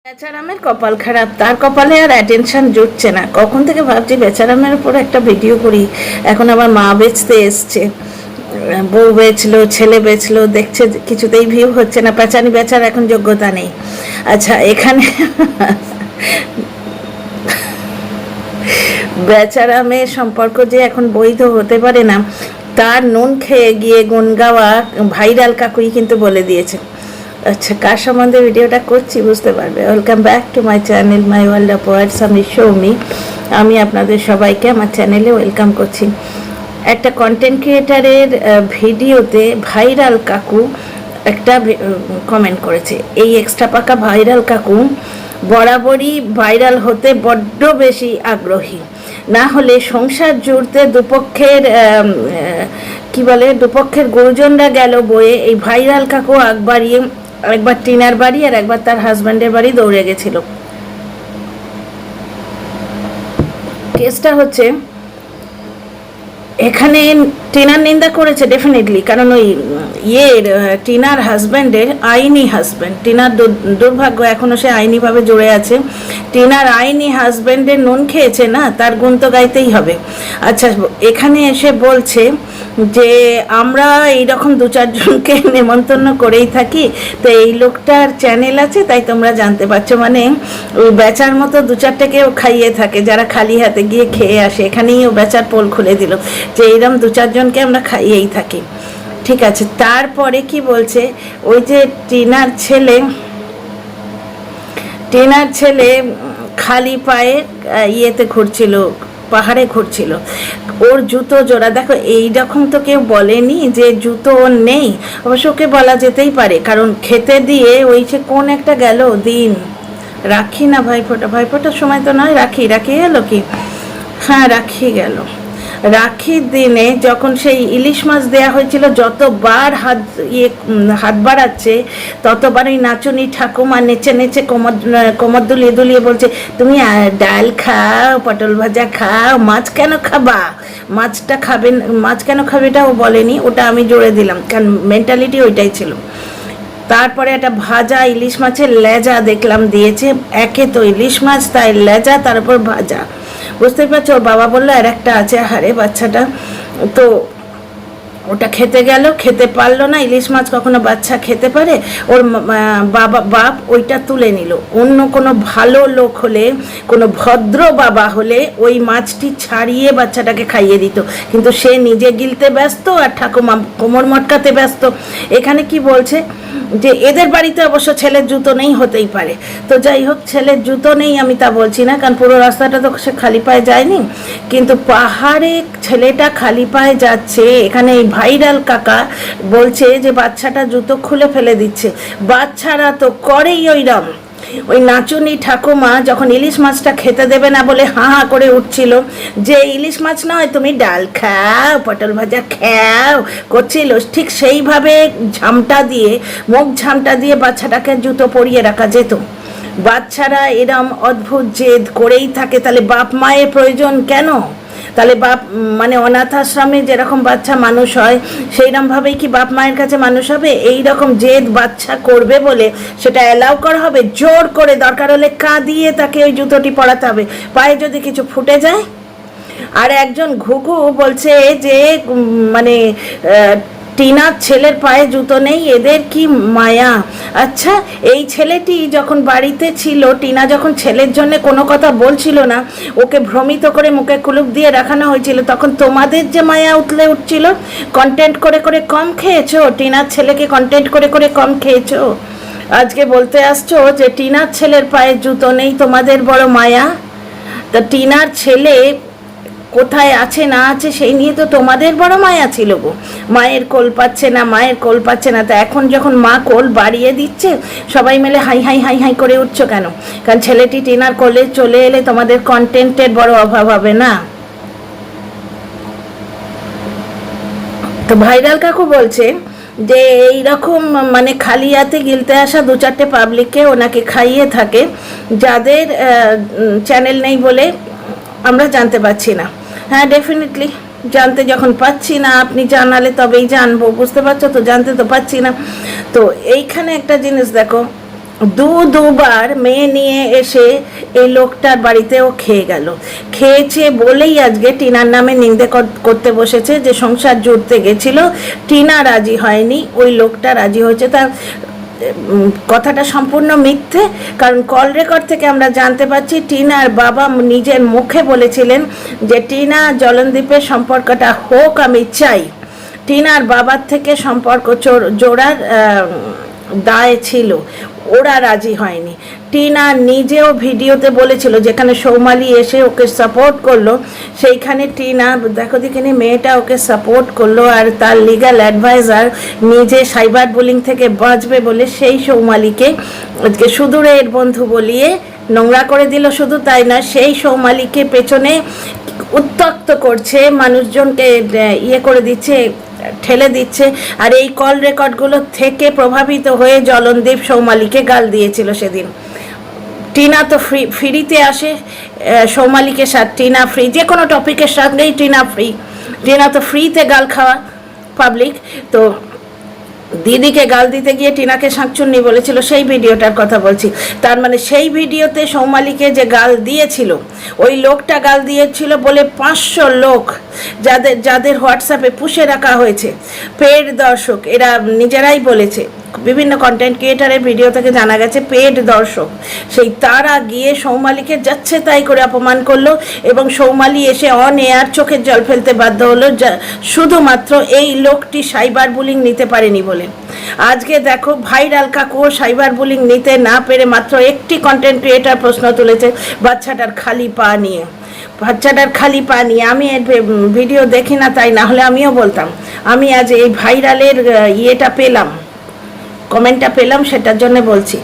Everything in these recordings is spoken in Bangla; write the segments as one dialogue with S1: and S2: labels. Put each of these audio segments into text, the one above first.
S1: বেচারামের কপাল খারাপ, তার কপালে আর অ্যাটেনশন জুটছে না। কখন থেকে ভাবছি বেচারামের উপর একটা ভিডিও করি, এখন আবার মা বেচতে এসছে, বউ বেচলো, ছেলে বেচলো, দেখছে কিছুতেই ভিউ হচ্ছে না। পেঁচানি বেচার এখন যোগ্যতা নেই। আচ্ছা, এখানে বেচারা মেয়ের সম্পর্ক যে এখন বৈধ হতে পারে না, তার নুন খেয়ে গিয়ে গুন গাওয়া ভাইরাল কাকুই কিন্তু বলে দিয়েছে। আচ্ছা, কার সম্বন্ধে ভিডিওটা করছি বুঝতে পারবে। Welcome back to my channel my world of words. আমি সৌমি, আমি আপনাদের সবাইকে আমার চ্যানেলে ওয়েলকাম করছি। একটা কন্টেন্ট ক্রিয়েটারের ভিডিওতে ভাইরাল কাকু একটা কমেন্ট করেছে। এই এক্সট্রা পাকা ভাইরাল কাকু বরাবরই ভাইরাল হতে বড্ড বেশি আগ্রহী, না হলে সংসার জুড়তে দুপক্ষের কি বলে, দুপক্ষের গুরুজনরা গেল বয়ে এই ভাইরাল কাকু একবার টিনার বাড়ি আর একবার তার হাজব্যান্ডের বাড়ি দৌড়ে গেছিল। কেসটা হচ্ছে, এখানে টিনার নিন্দা করেছে ডেফিনেটলি, কারণ ওই টিনার হাজব্যান্ডের আইনি হাজব্যান্ড, টিনার দুর্ভাগ্য এখনও সে আইনিভাবে জুড়ে আছে। টিনার আইনি হাজব্যান্ডের নুন খেয়েছে না, তার গুণ তো গাইতেই হবে। আচ্ছা, এখানে এসে বলছে যে আমরা এইরকম দু চারজনকে নেমন্তন্ন করেই থাকি, তো এই লোকটার চ্যানেল আছে তাই তোমরা জানতে পারছো। মানে ওই বেচার মতো দু চারটেকেও খাইয়ে থাকে, যারা খালি হাতে গিয়ে খেয়ে আসে। এখানেই ও বেচার পোল খুলে দিল যে এইরকম দু চারজনকে আমরা খাইয়েই থাকি। ঠিক আছে, তারপরে কি বলছে, ওই যে টিনার ছেলে খালি পায়ে ইয়েতে ঘুরছিল, পাহাড়ে ঘুরছিল, ওর জুতো জোড়া দেখো। এইরকম তো কেউ বলেনি যে জুতো ওর নেই। অবশ্য ওকে বলা যেতেই পারে, কারণ খেতে দিয়ে ওই যে কোন একটা গেল দিন, রাখি না ভাইফোঁটার সময় তো নয়, রাখি এলো কি, হ্যাঁ রাখি গেল। রাখির দিনে যখন সেই ইলিশ মাছ দেয়া হয়েছিল, যতবার হাত বাড়াচ্ছে ততবার ওই নাচুনি ঠাকুমা নেচে নেচে কোমর দুলিয়ে বলছে, তুমি ডাল খাও, পটল ভাজা খাও, মাছ কেন খাবে এটা ও বলেনি, ওটা আমি জোরে দিলাম, কারণ মেন্টালিটি ওইটাই ছিল। তারপরে একটা ভাজা ইলিশ মাছের লেজা দেখলাম দিয়েছে। একে তো ইলিশ মাছ, তাই লেজা, তার উপর ভাজা। বুঝতেই পারছো, ওর বাবা বললো আর একটা আছে, হারে বাচ্চাটা, তো ওটা খেতে গেল, খেতে পারলো না। ইলিশ মাছ কখনো বাচ্চা খেতে পারে? ওর বাপ ওইটা তুলে নিল। অন্য কোনো ভালো লোক হলে, কোনো ভদ্র বাবা হলে ওই মাছটি ছাড়িয়ে বাচ্চাটাকে খাইয়ে দিত, কিন্তু সে নিজে গিলতে ব্যস্ত আর ঠাকুমা কোমর মটকাতে ব্যস্ত। এখানে কি বলছে যে এদের বাড়িতে অবশ্য ছেলের জুতো নেই, হতেই পারে। তো যাই হোক, ছেলের জুতো নেই আমি তা বলছি না, কারণ পুরো রাস্তাটা তো সে খালি পায়ে যায়নি, কিন্তু পাহাড়ে ছেলেটা খালি পায়ে যাচ্ছে। এখানে এই ভাইরাল কাকা বলছে যে বাচ্চাটা জুতো খুলে ফেলে দিচ্ছে। বাচ্চারা তো করেই ওইরকম। ওই নাচুনি ঠাকুমা যখন ইলিশ মাছটা খেতে দেবে না বলে হাঁ করে উঠছিল, যে ইলিশ মাছ নয়, তুমি ডাল খাও, পটল ভাজা খাও করছিল, ঠিক সেইভাবে মুখ ঝামটা দিয়ে বাচ্চাটাকে জুতো পরিয়ে রাখা যেত। বাচ্চারা এরম অদ্ভুত জেদ করেই থাকে, তাহলে বাপ মায়ের প্রয়োজন কেন? তাহলে মানে অনাথ আশ্রমে যেরকম বাচ্চা মানুষ হয়, সেইরকমভাবেই কি বাপ মায়ের কাছে মানুষ হবে? এই রকম জেদ বাচ্চা করবে বলে সেটা অ্যালাউ করা হবে? জোর করে দরকার হলে কাঁদিয়ে তাকে ওই জুতোটি পরাতে হবে, পায়ে যদি কিছু ফুটে যায়। আর একজন ঘুঘু বলছে যে মানে টিনার ছেলের পায়ে জুতো নেই, এদের কি মায়া। আচ্ছা, এই ছেলেটি যখন বাড়িতে ছিল, টিনা যখন ছেলের জন্য কোনো কথা বলছিল না, ওকে ভ্রমিত করে মুখে কুলুপ দিয়ে রাখানো হয়েছিল, তখন তোমাদের যে মায়া উঠছিল। কন্টেন্ট করে করে কম খেয়েছো, টিনার ছেলেকে কন্টেন্ট করে করে কম খেয়েছো। আজকে বলতে আসছো যে টিনার ছেলের পায়ে জুতো নেই, তোমাদের বড় মায়া। তা টিনার ছেলে কোথায় আছে না আছে সেই নিয়ে তো তোমাদের বড় মায়া ছিল গো। মায়ের কোল পাচ্ছে না, তা এখন যখন মা কোল বাড়িয়ে দিচ্ছে, সবাই মিলে হাই হাই হাই হাই করে উঠছো কেন? কারণ ছেলেটি টিনার কোলে চলে এলে তোমাদের কন্টেন্টের বড় অভাব হবে না। তো ভাইরাল কাকু বলছে যে এইরকম মানে খালি হাতে গিলতে আসা দু চারটে পাবলিককে ওনাকে খাইয়ে থাকে, যাদের চ্যানেল নেই বলে আমরা জানতে পারছি না। হ্যাঁ, ডেফিনেটলি জানতে যখন পাচ্ছি না, আপনি জানালে তবেই জানবো, বুঝতে পারছো তো, জানতে তো পাচ্ছি না। তো এইখানে একটা জিনিস দেখো, দুবার মেয়ে নিয়ে এসে এই লোকটার বাড়িতেও খেয়ে গেল। খেয়েছে বলেই আজকে টিনার নামে নিন্দে করতে বসেছে যে সংসার জুড়তে গেছিল, টিনা রাজি হয়নি, ওই লোকটা রাজি হয়েছে। তার কথাটা সম্পূর্ণ মিথ্যে, কারণ কল রেকর্ড থেকে আমরা জানতে পারছি টিনার বাবা নিজের মুখে বলেছিলেন যে টিনা জলনদীপের সম্পর্কটা হোক, আমি চাই। টিনার বাবার থেকে সম্পর্ক জোড়ার দায় ছিল, ওরা রাজি হয়নি। টিনা নিজেও ভিডিওতে বলেছিল, যেখানে সৌমালি এসে ওকে সাপোর্ট করলো, সেইখানে টিনা দেখো দেখিনি মেয়েটা ওকে সাপোর্ট করলো, আর তার লিগ্যাল অ্যাডভাইজার নিজে সাইবার বুলিং থেকে বাঁচবে বলে সেই সৌমালিকে আজকে সুদূরের বন্ধু বলিয়ে নোংরা করে দিল। শুধু তাই না, সেই সৌমালিকে পেছনে উত্ত্যক্ত করছে, মানুষজনকে ইয়ে করে দিচ্ছে, ঠেলে দিচ্ছে। আর এই কল রেকর্ডগুলো থেকে প্রভাবিত হয়ে জলনদীপ সৌমালিকে গাল দিয়েছিল সেদিন। টিনা তো ফ্রিতে আসে সৌমালিকে সাথে, টিনা ফ্রি, যে কোনো টপিকের সঙ্গেই টিনা ফ্রি। টিনা তো ফ্রিতে গাল খাওয়া পাবলিক। তো দিদিকে গাল দিতে গিয়ে টিনাকে শাঁকচুন্নি বলেছিল, সেই ভিডিওটার কথা বলছি। তার মানে সেই ভিডিওতে সৌমালিকে যে গাল দিয়েছিল, ওই লোকটা গাল দিয়েছিল বলে 500 লোক যাদের হোয়াটসঅ্যাপে পুষে রাখা হয়েছে, পেড দর্শক, এরা নিজেরাই বলেছে, বিভিন্ন কন্টেন্ট ক্রিয়েটারের ভিডিও থেকে জানা গেছে পেড দর্শক, সেই তারা গিয়ে সৌমালিকে যাচ্ছে তাই করে অপমান করলো, এবং সৌমালি এসে অন এয়ার চোখের জল ফেলতে বাধ্য হলো শুধুমাত্র এই লোকটি সাইবার বুলিং নিতে পারেনি বলে। আজকে দেখো ভাইরাল কাকুও সাইবার বুলিং নিতে না পেরে মাত্র একটি কন্টেন্ট ক্রিয়েটার প্রশ্ন তুলেছে বাচ্চাটার খালি পা নিয়ে। বাচ্চাটার খালি পা নিয়ে আমি এর ভিডিও দেখি না, তাই না হলে আমিও বলতাম। আমি আজ এই ভাইরালের ইয়েটা পেলাম, কমেন্টটা পেলাম, সেটার জন্য বলছি।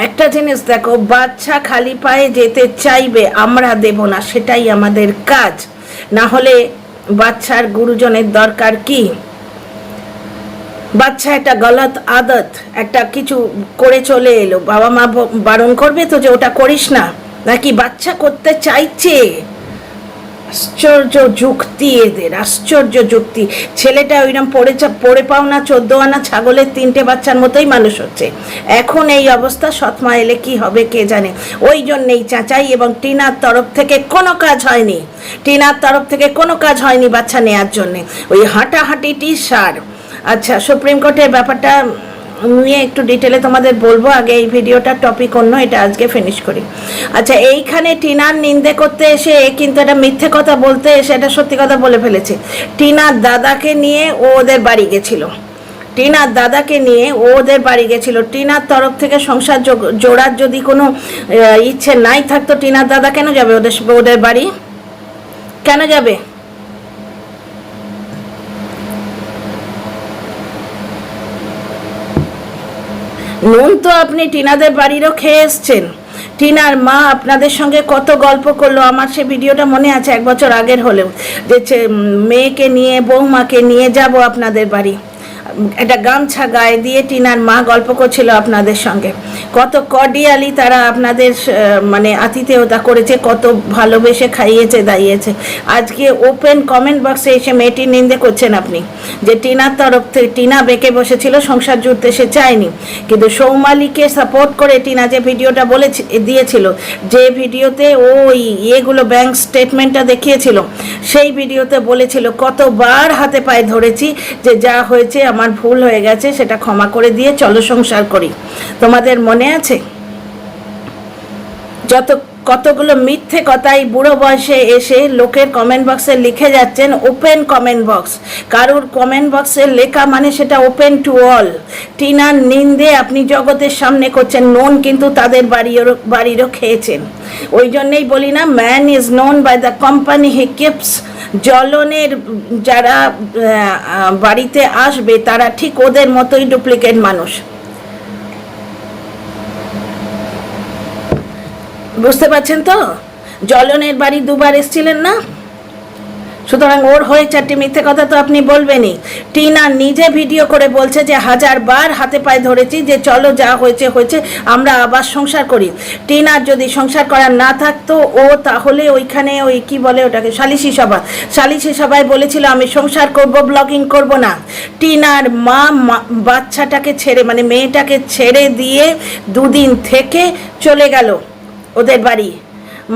S1: একটা জিনিস দেখো, বাচ্চা খালি পায়ে যেতে চাইবে, আমরা দেব না, সেটাই আমাদের কাজ। না হলে বাচ্চার গুরুজনের দরকার কি? বাচ্চা একটা গলত আদত, একটা কিছু করে চলে এলো, বাবা মা বারণ করবে তো যে ওটা করিস না, নাকি বাচ্চা করতে চাইছে? আশ্চর্য যুক্তি এদের, আশ্চর্য যুক্তি। ছেলেটা ওইরকম পড়ে পাও না 14 আনা ছাগলের 3টে বাচ্চার মতোই মানুষ হচ্ছে। এখন এই অবস্থা, সৎমা এলে কি হবে কে জানে। ওই জন্যেই চাচাই, এবং টিনার তরফ থেকে কোনো কাজ হয়নি, টিনার তরফ থেকে কোনো কাজ হয়নি বাচ্চা নেওয়ার জন্যে, ওই হাঁটাহাঁটিটি সার। আচ্ছা, সুপ্রিম কোর্টের ব্যাপারটা নিয়ে একটু ডিটেলে তোমাদের বলবো, আগে এই ভিডিওটার টপিক অন্য, এটা আজকে ফিনিশ করি। আচ্ছা, এইখানে টিনার নিন্দে করতে এসে কিন্তু একটা মিথ্যে কথা বলতে এসে এটা সত্যি কথা বলে ফেলেছে। টিনার দাদাকে নিয়ে ও ওদের বাড়ি গেছিল, টিনার দাদাকে নিয়ে ও ওদের বাড়ি গেছিল। টিনার তরফ থেকে সংসার জোড়ার যদি কোনো ইচ্ছে নাই থাকতো, টিনার দাদা কেন যাবে ওদের বাড়ি? কেন যাবে? নুন তো আপনি টিনাদের বাড়িরও খেয়ে এসছেন। টিনার মা আপনাদের সঙ্গে কত গল্প করলো, আমার সে ভিডিওটা মনে আছে 1 বছর আগের হলেও, যে মেয়েকে নিয়ে বৌমাকে নিয়ে যাব আপনাদের বাড়ি, একটা গামছা গায়ে দিয়ে টিনার মা গল্প করছিল আপনাদের সঙ্গে, কত কর্ডিয়ালি তারা আপনাদের মানে আতিথেয়তা করেছে, কত ভালোবেসে খাইয়েছে দাইয়েছে। আজকে ওপেন কমেন্ট বক্সে এসে মেয়েটির নিন্দে করছেন আপনি, যে টিনার তরফ থেকে, টিনা বেঁকে বসেছিল, সংসার জুড়তে সে চায়নি, কিন্তু সৌমালিকে সাপোর্ট করে টিনা যে ভিডিওটা দিয়েছিল, যে ভিডিওতে ওই ইয়েগুলো ব্যাংক স্টেটমেন্টটা দেখিয়েছিল, সেই ভিডিওতে বলেছিল কতবার হাতে পায়ে ধরেছি যে যা হয়েছে আমার ভুল হয়ে গেছে, সেটা ক্ষমা করে দিয়ে চলো সংসার করি। তোমাদের মনে আছে? কতগুলো মিথ্যে কথাই বুড়ো বয়সে এসে লোকের কমেন্ট বক্সে লিখে যাচ্ছেন। ওপেন কমেন্ট বক্স, কারোর কমেন্ট বক্সে লেখা মানে সেটা ওপেন টু অল। টিনার নিন্দে আপনি জগতের সামনে করছেন, নোন কিন্তু তাদের বাড়িরও খেয়েছেন। ওই জন্যেই বলি না, man is known by the company he keeps. জ্বলনের যারা বাড়িতে আসবে তারা ঠিক ওদের মতোই ডুপ্লিকেট মানুষ। বুঝতে পারছেন তো? জ্বলনের বাড়ি 2বার এসেছিলেন না? সুতরাং ওর হয়ে 4টি মিথ্যে কথা তো আপনি বলবেনই। টিনা নিজে ভিডিও করে বলছে যে 1000 বার হাতে পায়ে ধরেছি যে চলো যা হয়েছে হয়েছে, আমরা আবার সংসার করি। টিনার যদি সংসার করার না থাকতো ও তাহলে ওইখানে ওই কি বলে ওটাকে সালিশি সভায় বলেছিল আমি সংসার করব, ব্লগিং করব না। টিনার মা বাচ্চাটাকে ছেড়ে মানে মেয়েটাকে ছেড়ে দিয়ে 2 দিন থেকে চলে গেল ওদের বাড়ি,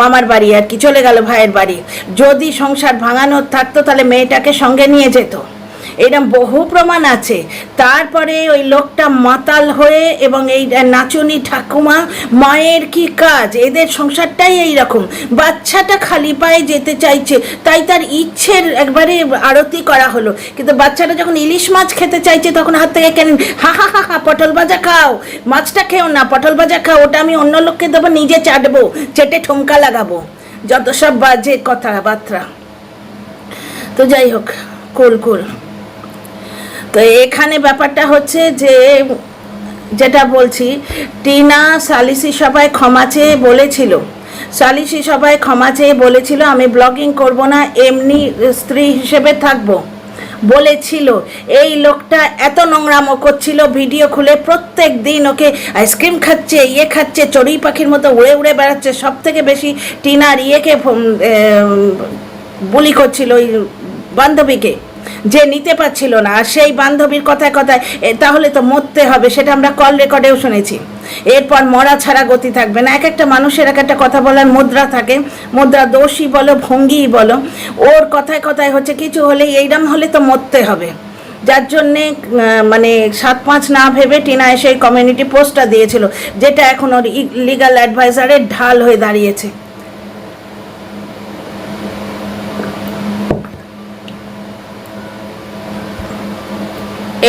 S1: মামার বাড়ি আর কি, চলে গেল ভাইয়ের বাড়ি। যদি সংসার ভাঙানোর থাকতো তাহলে মেয়েটাকে সঙ্গে নিয়ে যেত, এরকম বহু প্রমাণ আছে। তারপরে ওই লোকটা মাতাল হয়ে এবং এই নাচুনি ঠাকুমা মায়ের কি কাজ, এদের সংসারটাই এইরকম। বাচ্চাটা খালি পায়ে যেতে চাইছে তাই তার ইচ্ছের একবারে আরতি করা হলো, কিন্তু বাচ্চাটা যখন ইলিশ মাছ খেতে চাইছে তখন হাত থেকে কেন হা হা হা হা পটল ভাজা খাও, মাছটা খেও না, পটল ভাজা খাও, ওটা আমি অন্য লোককে দেবো, নিজে চাটবো, চেটে ঠুমকা লাগাবো, যত সব বাজে কথাবার্তা। তো যাই হোক, কুল। তো এখানে ব্যাপারটা হচ্ছে যে যেটা বলছি, টিনা সালিসি সভায় ক্ষমা চেয়ে বলেছিল আমি ব্লগিং করব না, এমনি স্ত্রী হিসেবে থাকবো বলেছিল। এই লোকটা এত নোংরামো করছিল ভিডিও খুলে, প্রত্যেক দিন ওকে আইসক্রিম খাচ্ছে, খাচ্ছে, চড়ুই পাখির মতো উড়ে উড়ে বেড়াচ্ছে। সব থেকে বেশি টিনার বুলি করছিল ওই বান্ধবীকে, যে নিতে পারছিল না, আর সেই বান্ধবীর কথায় তাহলে তো মরতে হবে, সেটা আমরা কল রেকর্ডেও শুনেছি। এরপর মরা ছাড়া গতি থাকবে না। এক একটা মানুষের এক একটা কথা বলার মুদ্রা থাকে, মুদ্রা দোষই বলো ভঙ্গিই বলো, ওর কথায় হচ্ছে কিছু হলে এইরকম হলে তো মরতে হবে। যার জন্যে মানে 7-5 না ভেবে টিনা এসে কমিউনিটি পোস্টটা দিয়েছিল, যেটা এখন ওর লিগাল অ্যাডভাইজারের ঢাল হয়ে দাঁড়িয়েছে।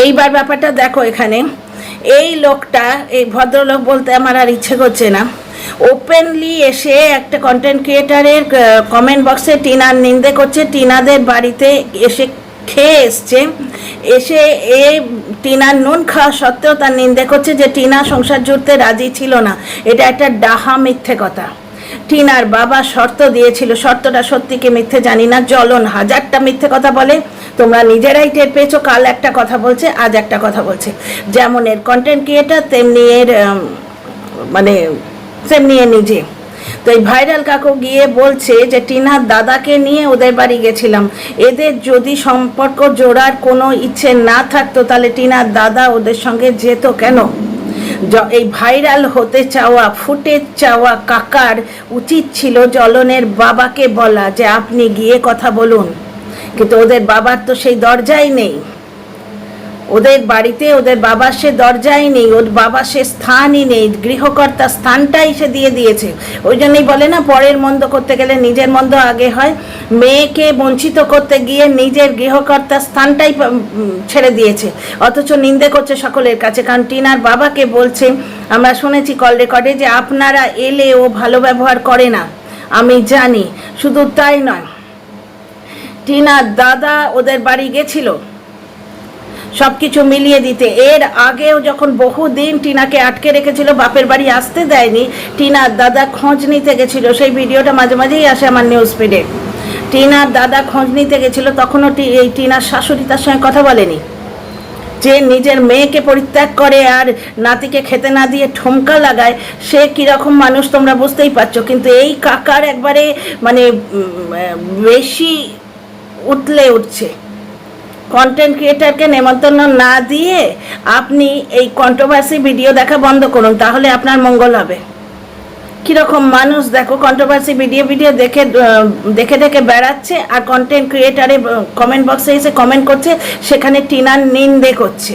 S1: এইবার ব্যাপারটা দেখো, এখানে এই লোকটা, এই ভদ্রলোক বলতে আমার আর ইচ্ছে করছে না, ওপেনলি এসে একটা কন্টেন্ট ক্রিয়েটারের কমেন্ট বক্সে টিনার নিন্দে করছে, টিনাদের বাড়িতে এসে খেয়ে এসে টিনার নুন খাওয়া সত্ত্বেও তার নিন্দে করছে যে টিনা সংসার জুড়তে রাজি ছিল না। এটা একটা ডাহা মিথ্যে কথা। টিনার বাবা শর্ত দিয়েছিল, শর্তটা সত্যি কি মিথ্যে জানি না, জ্বলন 1000টা মিথ্যে কথা বলে, তোমরা নিজেরাই টের পেয়েছো। কাল একটা কথা বলছে, আজ একটা কথা বলছে। যেমন এর কন্টেন্ট ক্রিয়েটার তেমনি এর তেমনি এ নিজে। তো এই ভাইরাল কাকু গিয়ে বলছে যে টিনার দাদাকে নিয়ে ওদের বাড়ি গেছিলাম, এদের যদি সম্পর্ক জোড়ার কোনো ইচ্ছে না থাকতো তাহলে টিনার দাদা ওদের সঙ্গে যেত কেন? এই ভাইরাল হতে চাওয়া, ফুটেজ চাওয়া কাকার উচিত ছিল জ্বলনের বাবাকে বলা যে আপনি গিয়ে কথা বলুন, কিন্তু ওদের বাবার তো সেই দরজাই নেই, ওদের বাড়িতে ওদের বাবার সে দরজাই নেই, ওর বাবার সে স্থানই নেই, গৃহকর্তা স্থানটাই সে দিয়ে দিয়েছে। ওই জন্যই বলে না, পরের মন্দ করতে গেলে নিজের মন্দ আগে হয়। মেয়েকে বঞ্চিত করতে গিয়ে নিজের গৃহকর্তা স্থানটাই ছেড়ে দিয়েছে, অথচ নিন্দে করছে সকলের কাছে। কারণ টিনার বাবাকে বলছে, আমরা শুনেছি কল রেকর্ডে, যে আপনারা এলে ও ভালো ব্যবহার করে না, আমি জানি। শুধু তাই নয়, টিনার দাদা ওদের বাড়ি গেছিল সব কিছু মিলিয়ে দিতে। এর আগেও যখন বহুদিন টিনাকে আটকে রেখেছিল, বাপের বাড়ি আসতে দেয়নি, টিনার দাদা খোঁজ নিতে গেছিল। সেই ভিডিওটা মাঝে মাঝেই আসে আমার নিউজ ফিডে। টিনার দাদা খোঁজ নিতে গেছিল, তখনও এই টিনার শাশুড়ি তার সঙ্গে কথা বলেনি। যে নিজের মেয়েকে পরিত্যাগ করে আর নাতিকে খেতে না দিয়ে ঠুমকা লাগায়, সে কীরকম মানুষ তোমরা বুঝতেই পারছো। কিন্তু এই কাকার একবারে বেশি উঠছে। কন্টেন্ট ক্রিয়েটারকে নেমন্তন্ন না দিয়ে আপনি এই কন্ট্রোভার্সি ভিডিও দেখা বন্ধ করুন, তাহলে আপনার মঙ্গল হবে। কীরকম মানুষ দেখো, কন্ট্রোভার্সি ভিডিও দেখে বেড়াচ্ছে, আর কন্টেন্ট ক্রিয়েটারে কমেন্ট বক্সে এসে কমেন্ট করছে, সেখানে টিনার নিন্দে করছে।